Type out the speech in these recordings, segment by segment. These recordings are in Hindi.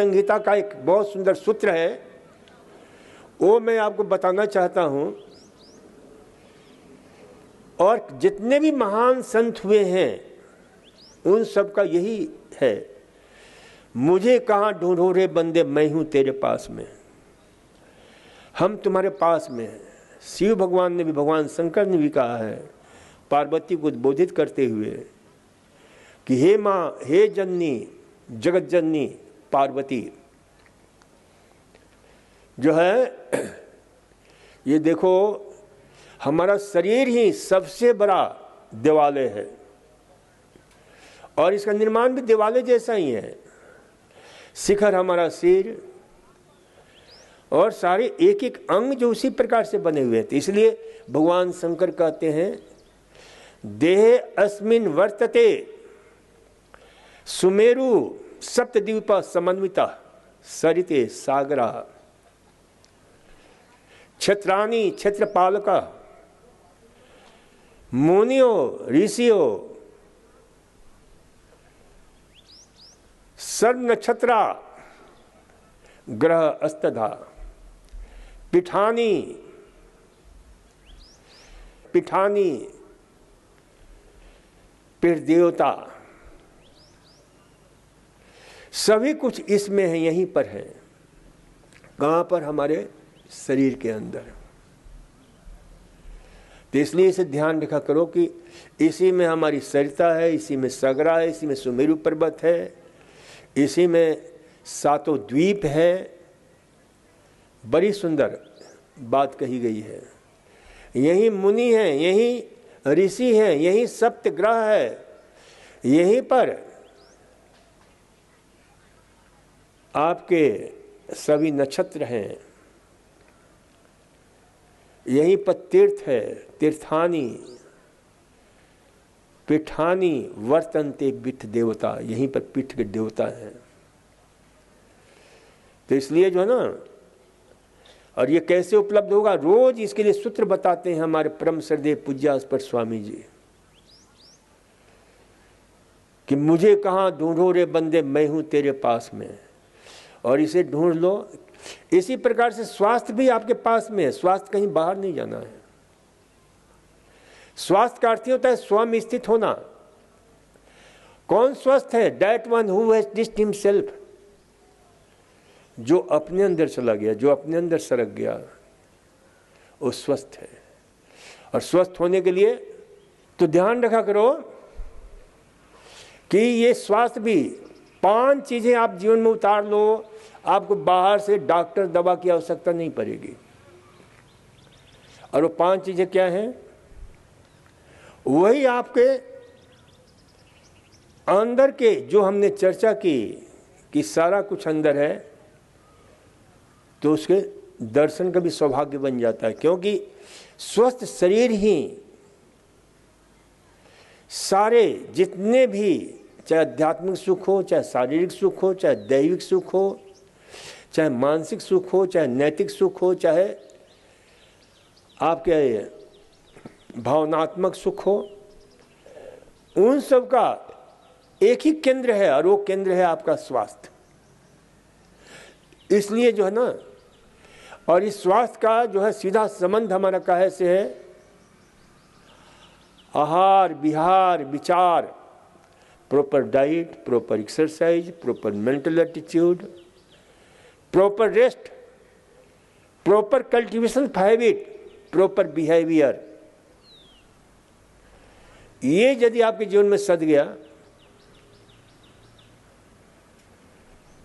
संहिता का एक बहुत सुंदर सूत्र है, वो मैं आपको बताना चाहता हूं। और जितने भी महान संत हुए हैं उन सब का यही है, मुझे कहाँ ढूंढो रे बंदे, मैं हूं तेरे पास में। हम तुम्हारे पास में हैं। शिव भगवान ने भी, भगवान शंकर ने भी कहा है पार्वती को उद्बोधित करते हुए कि हे माँ, हे जननी, जगत जननी पार्वती, जो है ये देखो हमारा शरीर ही सबसे बड़ा देवालय है और इसका निर्माण भी देवालय जैसा ही है। शिखर हमारा सिर और सारे एक एक अंग जो उसी प्रकार से बने हुए थे। इसलिए भगवान शंकर कहते हैं देह अस्मिन् वर्तते सुमेरु सप्तद्वीप समन्विता सरिते सागरा क्षत्राणि क्षेत्रपालका मुनियो ऋषियो सर्व नक्षत्रा ग्रह अस्तधा पिठानी पिठानी पीठ देवता, सभी कुछ इसमें है, यहीं पर है। कहां पर? हमारे शरीर के अंदर। तो इसलिए इसे ध्यान रखा करो कि इसी में हमारी सरिता है, इसी में सगरा है, इसी में सुमेरु पर्वत है, इसी में सातों द्वीप है। बड़ी सुंदर बात कही गई है। यही मुनि है, यही ऋषि है, यही सप्त ग्रह है, यहीं पर आपके सभी नक्षत्र हैं, यहीं पर तीर्थ है, तीर्थानी पीठानी वर्तन्ते पीठ देवता, यहीं पर पीठ के देवता हैं। तो इसलिए जो है ना, और ये कैसे उपलब्ध होगा, रोज इसके लिए सूत्र बताते हैं हमारे परम श्रद्धेय पूज्यास्पद स्वामी जी कि मुझे कहाँ ढूंढो रे बंदे, मैं हूं तेरे पास में। और इसे ढूंढ लो। इसी प्रकार से स्वास्थ्य भी आपके पास में है। स्वास्थ्य कहीं बाहर नहीं जाना है। स्वास्थ्य का अर्थ होता है स्वयं स्थित होना। कौन स्वस्थ है? That one who has डिस्ड himself, जो अपने अंदर चला गया, जो अपने अंदर सरक गया, वो स्वस्थ है। और स्वस्थ होने के लिए तो ध्यान रखा करो कि ये स्वास्थ्य भी 5 चीजें आप जीवन में उतार लो, आपको बाहर से डॉक्टर दवा की आवश्यकता नहीं पड़ेगी। और वो 5 चीजें क्या हैं? वही आपके अंदर के, जो हमने चर्चा की कि सारा कुछ अंदर है, तो उसके दर्शन का भी सौभाग्य बन जाता है। क्योंकि स्वस्थ शरीर ही सारे जितने भी, चाहे आध्यात्मिक सुख हो, चाहे शारीरिक सुख हो, चाहे दैविक सुख हो, चाहे मानसिक सुख हो, चाहे नैतिक सुख हो, चाहे आपके भावनात्मक सुख हो, उन सब का एक ही केंद्र है और वो केंद्र है आपका स्वास्थ्य। इसलिए जो है ना, और इस स्वास्थ्य का जो है सीधा संबंध हमारा काहे से है? आहार विहार विचार, proper diet, proper exercise, proper mental attitude, proper rest, proper cultivation of habit, proper behaviour. ये यदि आपके जीवन में सद गया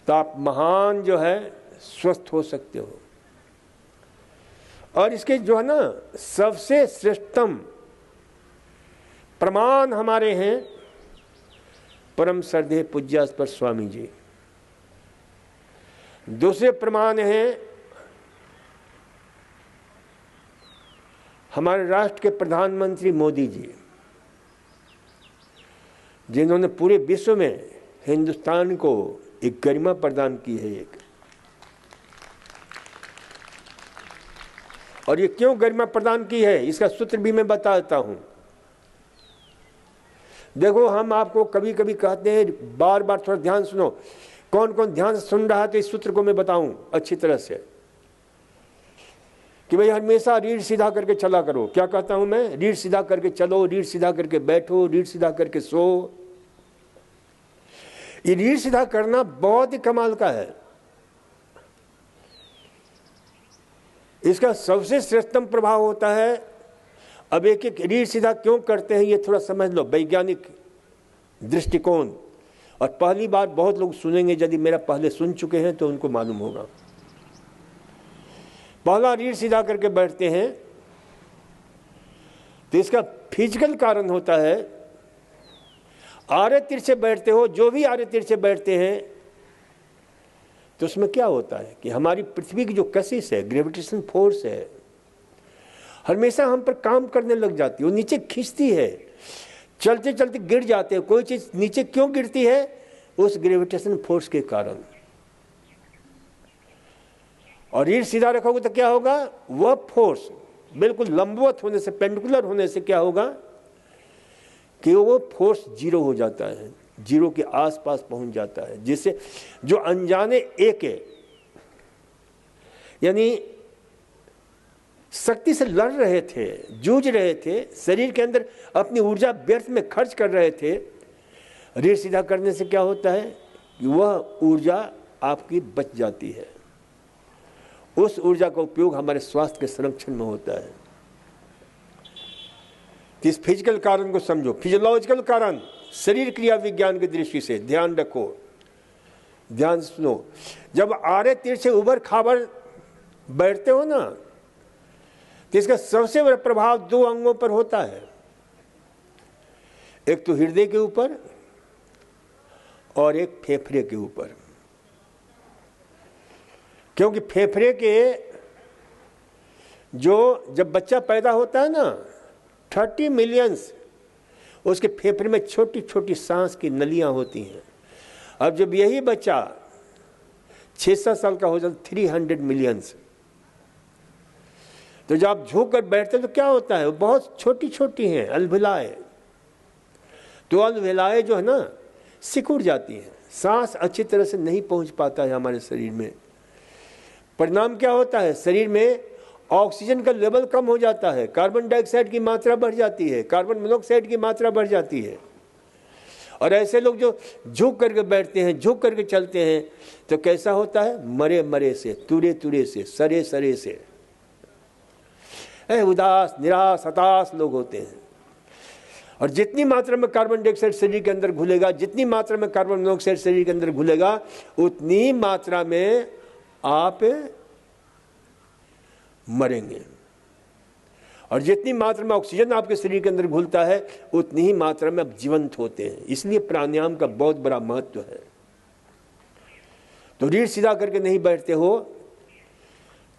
तो आप महान जो है स्वस्थ हो सकते हो। और इसके जो है ना सबसे श्रेष्ठतम प्रमाण हमारे हैं परम श्रद्धेय पूज्यास्पद स्वामी जी। दूसरे प्रमाण हैं हमारे राष्ट्र के प्रधानमंत्री मोदी जी, जिन्होंने पूरे विश्व में हिंदुस्तान को एक गरिमा प्रदान की है। और ये क्यों गरिमा प्रदान की है, इसका सूत्र भी मैं बताता हूं। देखो, हम आपको कभी कभी कहते हैं, बार बार थोड़ा ध्यान सुनो, कौन कौन ध्यान से सुन रहा है तो इस सूत्र को मैं बताऊं अच्छी तरह से कि भाई हमेशा रीढ़ सीधा करके चला करो। क्या कहता हूं मैं? रीढ़ सीधा करके चलो, रीढ़ सीधा करके बैठो, रीढ़ सीधा करके सो। ये रीढ़ सीधा करना बहुत ही कमाल का है। इसका सबसे श्रेष्ठतम प्रभाव होता है, अब एक एक रीढ़ सीधा क्यों करते हैं ये थोड़ा समझ लो, वैज्ञानिक दृष्टिकोण। और पहली बार बहुत लोग सुनेंगे, यदि मेरा पहले सुन चुके हैं तो उनको मालूम होगा। पहला रीढ़ सीधा करके बैठते हैं तो इसका फिजिकल कारण होता है, आरे तिरछे बैठते हो, जो भी आरे तिरछे बैठते हैं तो उसमें क्या होता है कि हमारी पृथ्वी की जो कशिश है, ग्रेविटेशन फोर्स है, हमेशा हम पर काम करने लग जाती है, वो नीचे खींचती है, चलते चलते गिर जाते हैं। कोई चीज नीचे क्यों गिरती है? उस ग्रेविटेशन फोर्स के कारण। और रीढ़ सीधा रखोगे तो क्या होगा? वह फोर्स बिल्कुल लंबवत होने से, पेंडुकुलर होने से क्या होगा कि वो फोर्स जीरो हो जाता है, जीरो के आसपास पहुंच जाता है, जिससे जो अनजाने एक है, यानी शक्ति से लड़ रहे थे, जूझ रहे थे, शरीर के अंदर अपनी ऊर्जा व्यर्थ में खर्च कर रहे थे, रीढ़ सीधा करने से क्या होता है कि वह ऊर्जा आपकी बच जाती है। उस ऊर्जा का उपयोग हमारे स्वास्थ्य के संरक्षण में होता है। इस फिजिकल कारण को समझो, फिजियोलॉजिकल कारण, शरीर क्रिया विज्ञान की दृष्टि से ध्यान रखो, ध्यान सुनो। जब आरे तिरछे उबड़ खाबड़ बैठते हो ना, तो इसका सबसे बड़ा प्रभाव दो अंगों पर होता है, एक तो हृदय के ऊपर और एक फेफड़े के ऊपर। क्योंकि फेफड़े के जो जब बच्चा पैदा होता है ना, 30 मिलियंस उसके फेफड़े में छोटी छोटी सांस की नलियां होती हैं। अब जब यही बच्चा 6-7 साल का हो जाता, 300 मिलियंस। तो जब आप झुक कर बैठते तो क्या होता है, वो बहुत छोटी छोटी हैं अलविलाएं। तो अलविलाएं जो है ना सिकुड़ जाती हैं, सांस अच्छी तरह से नहीं पहुंच पाता है हमारे शरीर में। परिणाम क्या होता है? शरीर में ऑक्सीजन का लेवल कम हो जाता है, कार्बन डाइऑक्साइड की मात्रा बढ़ जाती है, कार्बन मोनोऑक्साइड की मात्रा बढ़ जाती है। और ऐसे लोग जो झुक करके बैठते हैं, झुक करके चलते हैं, तो कैसा होता है? मरे मरे से, तुरे तुरे से, सरे सरे से, उदास, निराश, हताश लोग होते हैं। और जितनी मात्रा में कार्बन डाइऑक्साइड शरीर के अंदर घुलेगा, जितनी मात्रा में कार्बन मोनोऑक्साइड शरीर के अंदर घुलेगा, उतनी मात्रा में आप मरेंगे। और जितनी मात्रा में ऑक्सीजन आपके शरीर के अंदर घुलता है, उतनी ही मात्रा में आप जीवंत होते हैं। इसलिए प्राणायाम का बहुत बड़ा महत्व है। तो रीढ़ सीधा करके नहीं बैठते हो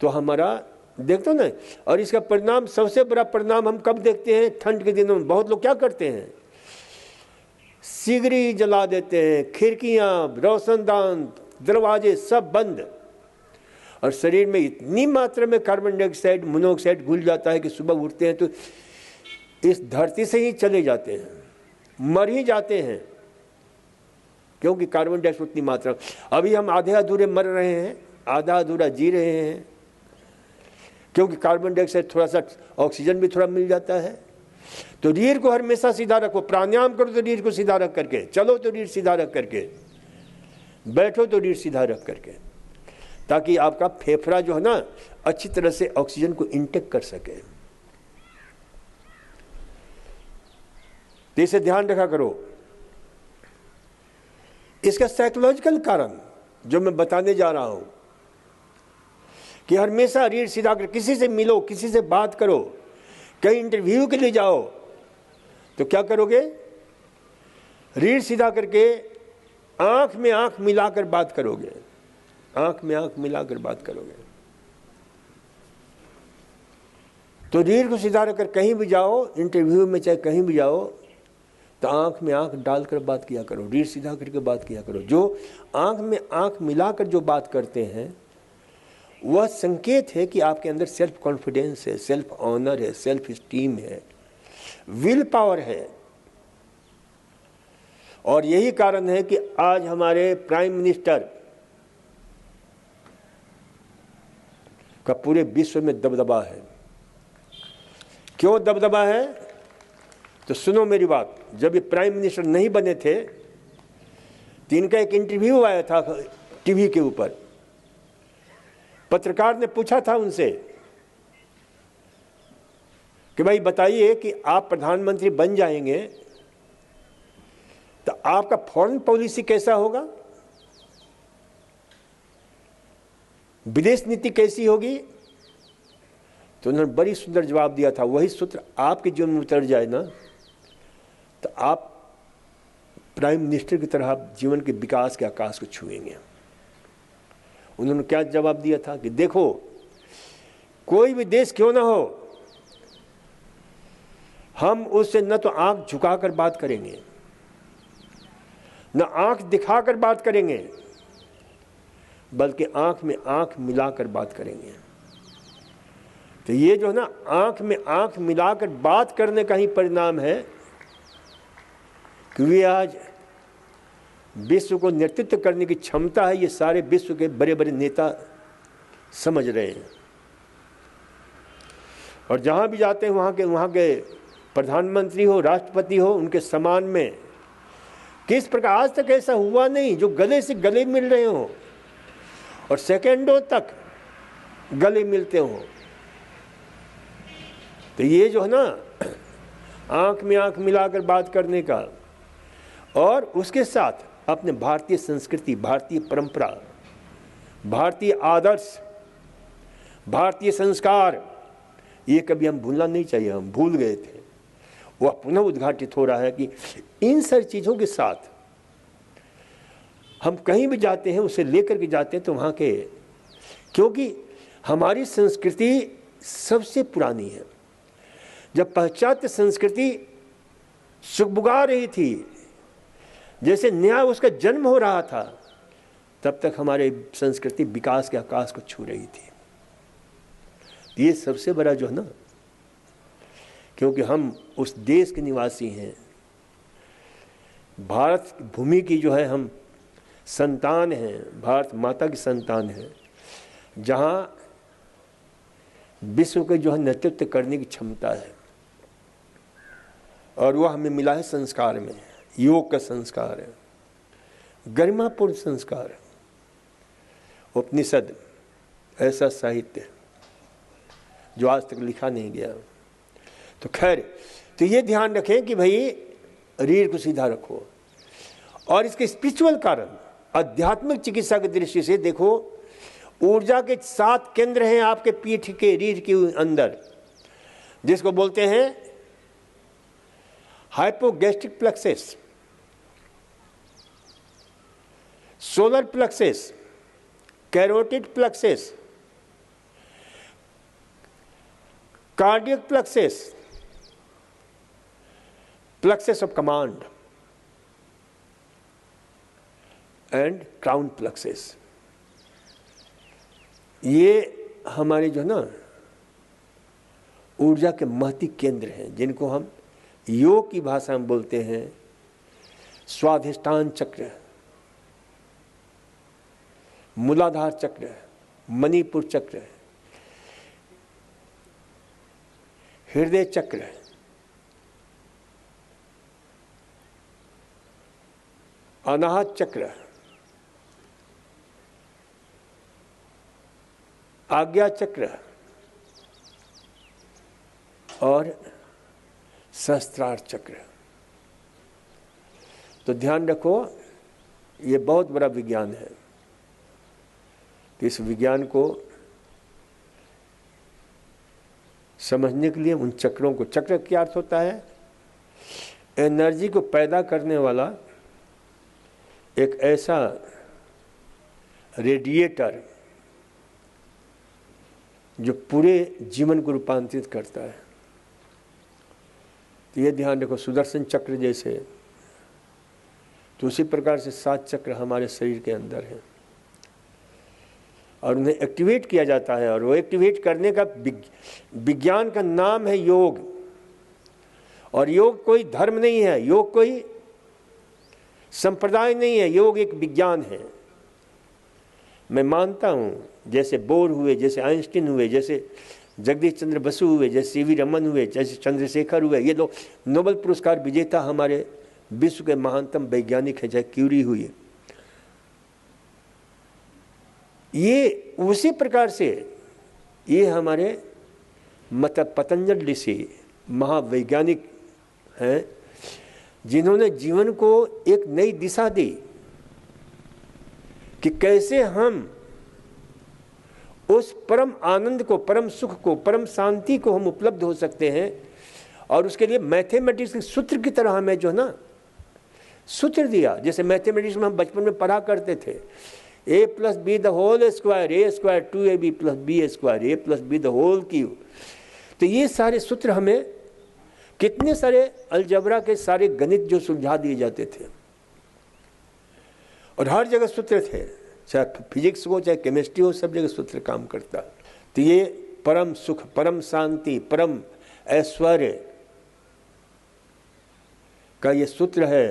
तो हमारा देखते हो ना, और इसका परिणाम, सबसे बड़ा परिणाम हम कब देखते हैं? ठंड के दिनों में बहुत लोग क्या करते हैं? सिगरी जला देते हैं, खिड़कियां, रोशनदान, दरवाजे सब बंद, और शरीर में इतनी मात्रा में कार्बन डाइऑक्साइड, मोनोऑक्साइड घुल जाता है कि सुबह उठते हैं तो इस धरती से ही चले जाते हैं, मर ही जाते हैं। क्योंकि कार्बन डाइऑक्साइड उतनी मात्रा, अभी हम आधे अधूरे मर रहे हैं, आधा अधूरा जी रहे हैं, क्योंकि कार्बन डाइऑक्साइड थोड़ा सा, ऑक्सीजन भी थोड़ा मिल जाता है। तो रीढ़ को हमेशा सीधा रखो, प्राणायाम करो तो रीढ़ को सीधा रख करके, चलो तो रीढ़ सीधा रख करके, बैठो तो रीढ़ सीधा रख करके, ताकि आपका फेफड़ा जो है ना अच्छी तरह से ऑक्सीजन को इंटेक कर सके। तो इसे ध्यान रखा करो। इसका साइकोलॉजिकल कारण जो मैं बताने जा रहा हूं कि हमेशा रीढ़ सीधा कर, किसी से मिलो, किसी से बात करो, कहीं इंटरव्यू के लिए जाओ तो क्या करोगे? रीढ़ सीधा करके आंख में आंख मिलाकर बात करोगे, आंख में आंख मिलाकर बात करोगे। तो रीढ़ को सीधा रखकर कहीं भी जाओ, इंटरव्यू में चाहे कहीं भी जाओ, तो आंख में आंख डालकर बात किया करो, रीढ़ सीधा करके बात किया करो। जो आंख में आंख मिलाकर जो बात करते हैं वह संकेत है कि आपके अंदर सेल्फ कॉन्फिडेंस है, सेल्फ ऑनर है, सेल्फ स्टीम है, विल पावर है। और यही कारण है कि आज हमारे प्राइम मिनिस्टर का पूरे विश्व में दबदबा है। क्यों दबदबा है? तो सुनो मेरी बात। जब ये प्राइम मिनिस्टर नहीं बने थे तो इनका एक इंटरव्यू आया था टीवी के ऊपर। पत्रकार ने पूछा था उनसे कि भाई बताइए कि आप प्रधानमंत्री बन जाएंगे तो आपका फॉरेन पॉलिसी कैसा होगा, विदेश नीति कैसी होगी? तो उन्होंने बड़ी सुंदर जवाब दिया था। वही सूत्र आपके जीवन में उतर जाए ना तो आप प्राइम मिनिस्टर की तरह जीवन के विकास के आकाश को छुएंगे। उन्होंने क्या जवाब दिया था कि देखो, कोई भी देश क्यों ना हो, हम उससे न तो आंख झुकाकर बात करेंगे, न आंख दिखाकर बात करेंगे, बल्कि आंख में आंख मिलाकर बात करेंगे। तो ये जो है ना, आंख में आंख मिलाकर बात करने का ही परिणाम है कि वे आज विश्व को नेतृत्व करने की क्षमता है, ये सारे विश्व के बड़े बड़े नेता समझ रहे हैं। और जहां भी जाते हैं वहां के प्रधानमंत्री हो, राष्ट्रपति हो, उनके सम्मान में किस प्रकार, आज तक ऐसा हुआ नहीं जो गले से गले मिल रहे हो और सेकंडों तक गले मिलते हो। तो ये जो है ना, आंख में आंख मिलाकर बात करने का, और उसके साथ अपने भारतीय संस्कृति, भारतीय परंपरा, भारतीय आदर्श, भारतीय संस्कार, ये कभी हम भूलना नहीं चाहिए। हम भूल गए थे, वह पुनः उद्घाटित हो रहा है कि इन सारी चीज़ों के साथ हम कहीं भी जाते हैं, उसे लेकर के जाते हैं तो वहाँ के, क्योंकि हमारी संस्कृति सबसे पुरानी है। जब पाश्चात्य संस्कृति सुगबुगा रही थी, जैसे नया उसका जन्म हो रहा था, तब तक हमारी संस्कृति विकास के आकाश को छू रही थी। ये सबसे बड़ा जो है ना, क्योंकि हम उस देश के निवासी हैं, भारत भूमि की जो है हम संतान हैं, भारत माता की संतान हैं, जहाँ विश्व के जो है नेतृत्व करने की क्षमता है। और वह हमें मिला है संस्कार में। योग का संस्कार है, गरिमापूर्ण संस्कार है, उपनिषद, ऐसा साहित्य जो आज तक लिखा नहीं गया। तो खैर, तो ये ध्यान रखें कि भाई रीढ़ को सीधा रखो। और इसके स्पिरिचुअल कारण, आध्यात्मिक चिकित्सा की दृष्टि से देखो, ऊर्जा के 7 केंद्र हैं आपके पीठ के, रीढ़ के अंदर, जिसको बोलते हैं hypogastric plexus, solar plexus, carotid plexus, cardiac plexus, plexus of command and crown plexus. ये हमारे जो है ना ऊर्जा के महती केंद्र हैं, जिनको हम योग की भाषा में बोलते हैं स्वाधिष्ठान चक्र, मूलाधार चक्र, मणिपुर चक्र, हृदय चक्र, अनाहत चक्र, आज्ञा चक्र और सहस्त्रार चक्र। तो ध्यान रखो, ये बहुत बड़ा विज्ञान है। तो इस विज्ञान को समझने के लिए उन चक्रों को, चक्र क्या अर्थ होता है? एनर्जी को पैदा करने वाला एक ऐसा रेडिएटर जो पूरे जीवन को रूपांतरित करता है। तो ये ध्यान रखो, सुदर्शन चक्र जैसे, तो उसी प्रकार से 7 चक्र हमारे शरीर के अंदर हैं और उन्हें एक्टिवेट किया जाता है। और वो एक्टिवेट करने का विज्ञान का नाम है योग। और योग कोई धर्म नहीं है, योग कोई संप्रदाय नहीं है, योग एक विज्ञान है। मैं मानता हूँ जैसे बोर हुए, जैसे आइंस्टीन हुए, जैसे जगदीश चंद्र बसु हुए, जैसे सीवी रमन हुए, जैसे चंद्रशेखर हुए, ये लोग नोबेल पुरस्कार विजेता हमारे विश्व के महानतम वैज्ञानिक हैं, चाहे क्यूरी हुई, ये उसी प्रकार से ये हमारे मतलब पतंजलि ऋषि महावैज्ञानिक हैं जिन्होंने जीवन को एक नई दिशा दी कि कैसे हम उस परम आनंद को, परम सुख को, परम शांति को हम उपलब्ध हो सकते हैं। और उसके लिए मैथमेटिक्स के सूत्र की तरह हमें जो है ना सूत्र दिया, जैसे मैथमेटिक्स में हम बचपन में पढ़ा करते थे, a + b the whole square, a² 2ab + b² a + b the whole cube. तो ये सारे सूत्र हमें कितने सारे अलजबरा के सारे गणित जो सुलझा दिए जाते थे, और हर जगह सूत्र थे, चाहे फिजिक्स हो चाहे केमिस्ट्री हो, सब जगह सूत्र काम करता। तो ये परम सुख, परम शांति, परम ऐश्वर्य का ये सूत्र है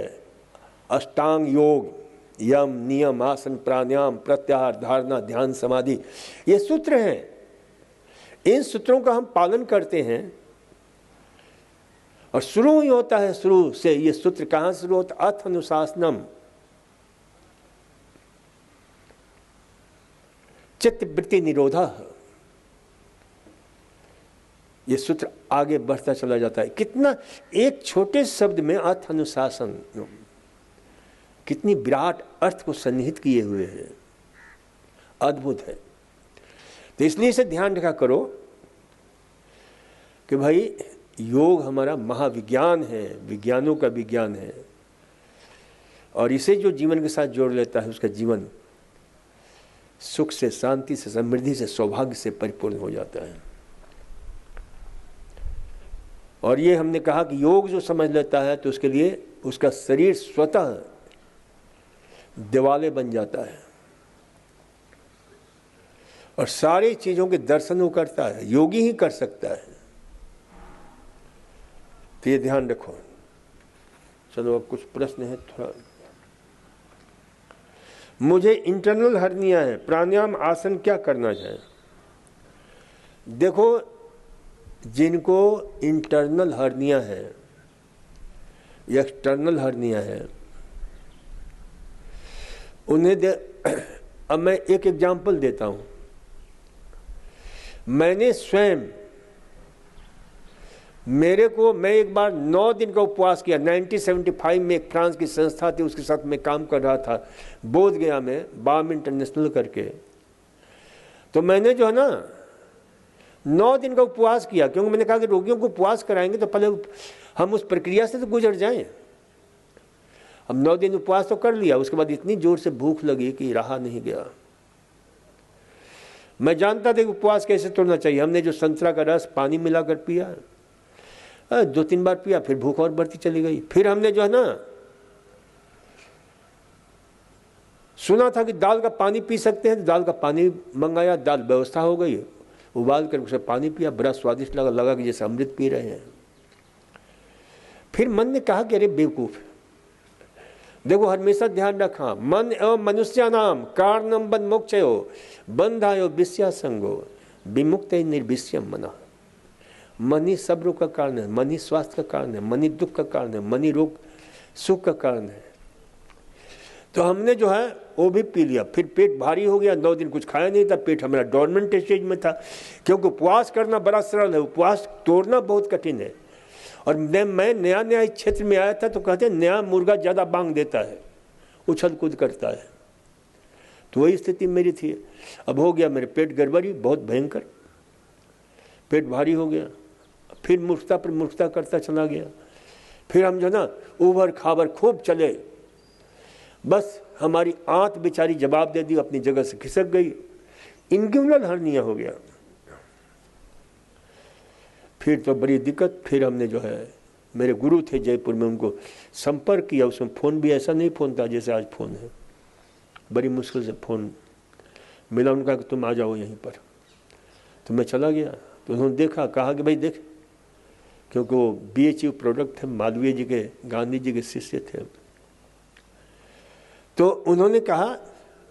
अष्टांग योग, यम नियम आसन प्राणायाम प्रत्याहार धारणा ध्यान समाधि, ये सूत्र हैं। इन सूत्रों का हम पालन करते हैं और शुरू ही होता है, शुरू से ये सूत्र कहां शुरू होता, अथ अनुशासनम चित्त वृत्ति निरोधा। ये सूत्र आगे बढ़ता चला जाता है। कितना एक छोटे शब्द में अर्थ अनुशासन कितनी विराट अर्थ को सन्निहित किए हुए हैं, अद्भुत है। तो इसलिए इसे ध्यान रखा करो कि भाई योग हमारा महाविज्ञान है, विज्ञानों का विज्ञान है, और इसे जो जीवन के साथ जोड़ लेता है उसका जीवन सुख से, शांति से, समृद्धि से, सौभाग्य से परिपूर्ण हो जाता है। और ये हमने कहा कि योग जो समझ लेता है तो उसके लिए उसका शरीर स्वतः दिवाले बन जाता है और सारी चीजों के दर्शन वो करता है, योगी ही कर सकता है। तो ये ध्यान रखो। चलो अब कुछ प्रश्न है थोड़ा। मुझे इंटरनल हर्निया है, प्राणायाम आसन क्या करना चाहिए? देखो, जिनको इंटरनल हर्निया है या एक्सटर्नल हर्निया है उन्हें अब मैं एक एग्जाम्पल देता हूं। मैंने स्वयं, मैं एक बार 9 दिन का उपवास किया। 1975 में एक फ्रांस की संस्था थी, उसके साथ मैं काम कर रहा था बोध गया में, बाम इंटरनेशनल करके। तो मैंने जो है ना 9 दिन का उपवास किया, क्योंकि मैंने कहा कि रोगियों को उपवास कराएंगे तो पहले हम उस प्रक्रिया से तो गुजर जाएं। अब 9 दिन उपवास तो कर लिया, उसके बाद इतनी जोर से भूख लगी कि रहा नहीं गया। मैं जानता था कि उपवास कैसे तोड़ना चाहिए। हमने जो संतरा का रस पानी मिलाकर पिया, 2-3 बार पिया, फिर भूख और बढ़ती चली गई। फिर हमने जो है ना सुना था कि दाल का पानी पी सकते हैं, तो दाल का पानी मंगाया, दाल व्यवस्था हो गई, उबाल कर उसे पानी पिया, बड़ा स्वादिष्ट लगा कि जैसे अमृत पी रहे हैं। फिर मन ने कहा कि अरे बेवकूफ, देखो हमेशा ध्यान रखा, मन एवं मनुष्य नाम कारणम बंध मोक्षयो बंधायो विषया संगो विमुक्त निर्विषयम मना। मन ही सब रोग का कारण है, मन ही स्वास्थ्य का कारण है, मन ही दुख का कारण है, मन ही रोग सुख का कारण है। तो हमने जो है वो भी पी लिया। फिर पेट भारी हो गया, 9 दिन कुछ खाया नहीं था, पेट हमारा डोरमेंट स्टेज में था। क्योंकि उपवास करना बड़ा सरल है, उपवास तोड़ना बहुत कठिन है। और मैं नया इस क्षेत्र में आया था तो कहते हैं नया मुर्गा ज़्यादा बांग देता है, उछल कूद करता है। तो वही स्थिति मेरी थी। अब हो गया मेरे पेट गड़बड़ी बहुत भयंकर, पेट भारी हो गया। फिर मूर्खता पर मूर्खता करता चला गया। फिर हम जो ना उभर खाबर खूब चले, बस हमारी आंत बेचारी जवाब दे दी, अपनी जगह से खिसक गई, इंग्युलर हर्निया हो गया। फिर तो बड़ी दिक्कत। फिर हमने जो है, मेरे गुरु थे जयपुर में, उनको संपर्क किया। उसमें फ़ोन भी ऐसा नहीं फ़ोन था जैसे आज फ़ोन है, बड़ी मुश्किल से फ़ोन मिला। उनका कि तुम आ जाओ यहीं पर। तो मैं चला गया, तो उन्होंने देखा, कहा कि भाई देख, क्योंकि वो BHU प्रोडक्ट थे, मालवीय जी के, गांधी जी के शिष्य थे। तो उन्होंने कहा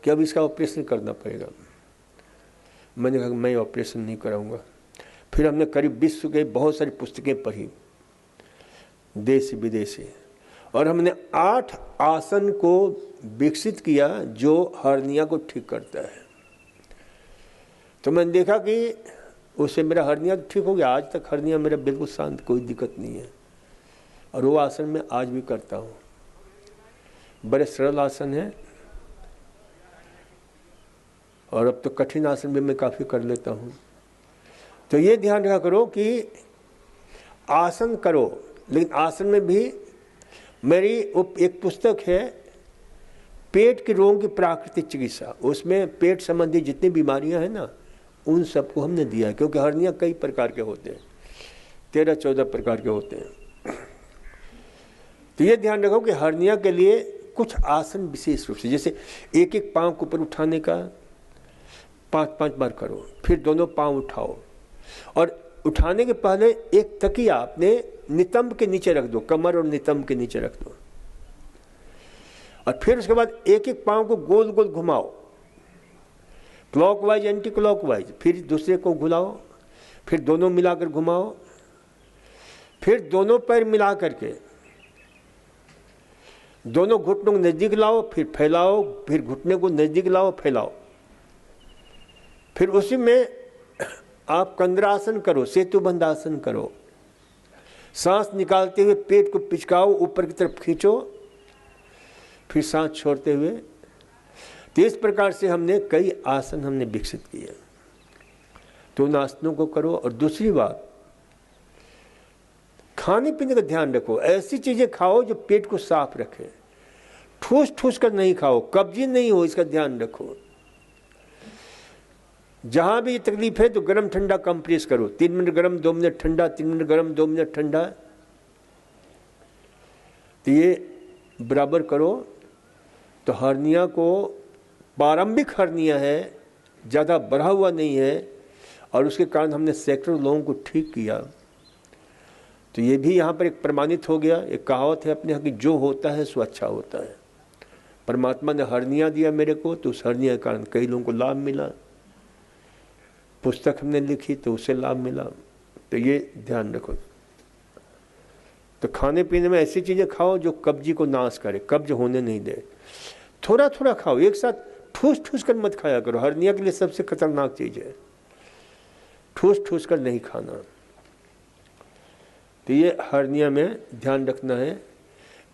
कि अब इसका ऑपरेशन करना पड़ेगा। मैंने कहा मैं ऑपरेशन नहीं कराऊंगा। फिर हमने करीब विश्व के बहुत सारी पुस्तकें पढ़ी, देशी विदेशी, और हमने 8 आसन को विकसित किया जो हर्निया को ठीक करता है। तो मैंने देखा कि उससे मेरा हर्निया ठीक हो गया। आज तक हर्निया मेरा बिल्कुल शांत, कोई दिक्कत नहीं है। और वो आसन मैं आज भी करता हूँ। बड़े सरल आसन है, और अब तो कठिन आसन भी मैं काफ़ी कर लेता हूँ। तो ये ध्यान रखा करो कि आसन करो, लेकिन आसन में भी मेरी एक पुस्तक है पेट के रोगों की प्राकृतिक चिकित्सा। उसमें पेट संबंधी जितनी बीमारियां हैं ना, उन सबको हमने दिया है, क्योंकि हर्निया कई प्रकार के होते हैं, 13-14 प्रकार के होते हैं। तो ये ध्यान रखो कि हर्निया के लिए कुछ आसन विशेष रूप से, जैसे एक एक पांव को ऊपर उठाने का 5-5 बार करो, फिर दोनों पांव उठाओ, और उठाने के पहले एक तकिया अपने नितंब के नीचे रख दो, कमर और नितंब के नीचे रख दो, और फिर उसके बाद एक एक पांव को गोल गोल घुमाओ, क्लॉकवाइज एंटी क्लॉकवाइज, फिर दूसरे को घुमाओ, फिर दोनों मिलाकर घुमाओ, फिर दोनों पैर मिला करके दोनों घुटनों को नजदीक लाओ, फिर फैलाओ, फिर घुटने को नजदीक लाओ, फैलाओ। फिर उसी में आप कंद्रासन करो, सेतुबंध आसन करो। सांस निकालते हुए पेट को पिचकाओ, ऊपर की तरफ खींचो, फिर सांस छोड़ते हुए। तो इस प्रकार से हमने कई आसन हमने विकसित किए। तो उन आसनों को करो। और दूसरी बात, खाने पीने का ध्यान रखो। ऐसी चीजें खाओ जो पेट को साफ रखे। ठूस ठूस कर नहीं खाओ, कब्जी नहीं हो, इसका ध्यान रखो। जहां भी तकलीफ है तो गर्म ठंडा कंप्रेस करो, 3 मिनट गर्म 2 मिनट ठंडा, 3 मिनट गर्म 2 मिनट ठंडा। तो ये बराबर करो। तो हर्निया को, प्रारंभिक हर्निया है, ज़्यादा बढ़ा हुआ नहीं है, और उसके कारण हमने सैकड़ों लोगों को ठीक किया। तो ये भी यहाँ पर एक प्रमाणित हो गया। एक कहावत है अपने यहाँ की, जो होता है सो अच्छा होता है। परमात्मा ने हर्निया दिया मेरे को, तो उस हर्निया के कारण कई लोगों को लाभ मिला। पुस्तक हमने लिखी तो उससे लाभ मिला। तो ये ध्यान रखो। तो खाने पीने में ऐसी चीज़ें खाओ जो कब्जी को नाश करे, कब्ज होने नहीं दे। थोड़ा थोड़ा खाओ, एक साथ ठूस ठूस कर मत खाया करो। हर्निया के लिए सबसे खतरनाक चीज़ है ठूस ठूस कर नहीं खाना। तो ये हर्निया में ध्यान रखना है।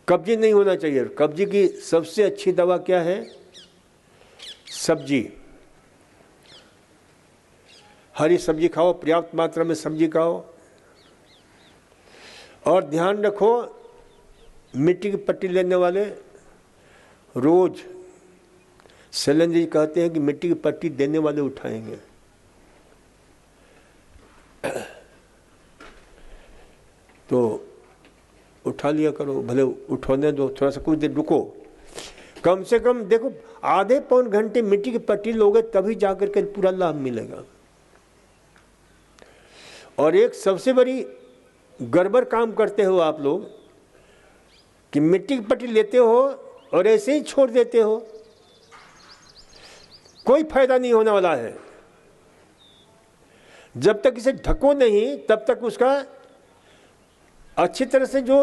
कब्जी नहीं होना चाहिए। कब्जी की सबसे अच्छी दवा क्या है? सब्जी। हरी सब्जी खाओ, पर्याप्त मात्रा में सब्जी खाओ। और ध्यान रखो, मिट्टी की पट्टी लेने वाले रोज शैलेंद्र जी कहते हैं कि मिट्टी की पट्टी देने वाले उठाएंगे। तो उठा लिया करो, भले उठोने दो, थोड़ा सा कुछ देर रुको। कम से कम देखो, आधे पौन घंटे मिट्टी की पट्टी लोगे तभी जाकर के पूरा लाभ मिलेगा। और एक सबसे बड़ी गड़बड़ काम करते हो आप लोग कि मिट्टी की पट्टी लेते हो और ऐसे ही छोड़ देते हो। कोई फायदा नहीं होने वाला है। जब तक इसे ढको नहीं तब तक उसका अच्छी तरह से जो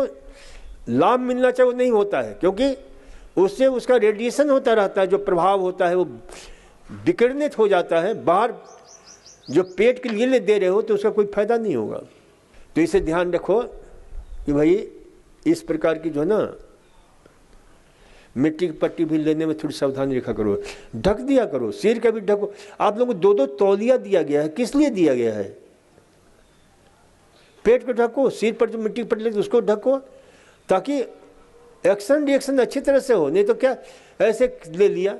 लाभ मिलना चाहिए वो नहीं होता है, क्योंकि उससे उसका रेडिएशन होता रहता है। जो प्रभाव होता है वो विकिरणित हो जाता है बाहर। जो पेट के लिए दे रहे हो तो उसका कोई फायदा नहीं होगा। तो इसे ध्यान रखो कि भाई इस प्रकार की जो है ना, मिट्टी की पट्टी भी लेने में थोड़ी सावधानी रखा करो। ढक दिया करो, सिर का भी ढको। आप लोगों को 2-2 तौलिया दिया गया है, किस लिए दिया गया है? पेट को ढको, सिर पर जो मिट्टी की पट्टी लगी उसको ढको, ताकि एक्शन रिएक्शन अच्छी तरह से हो। नहीं तो क्या ऐसे ले लिया।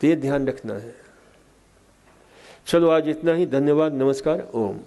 तो ये ध्यान रखना है। चलो आज इतना ही। धन्यवाद, नमस्कार, ओम।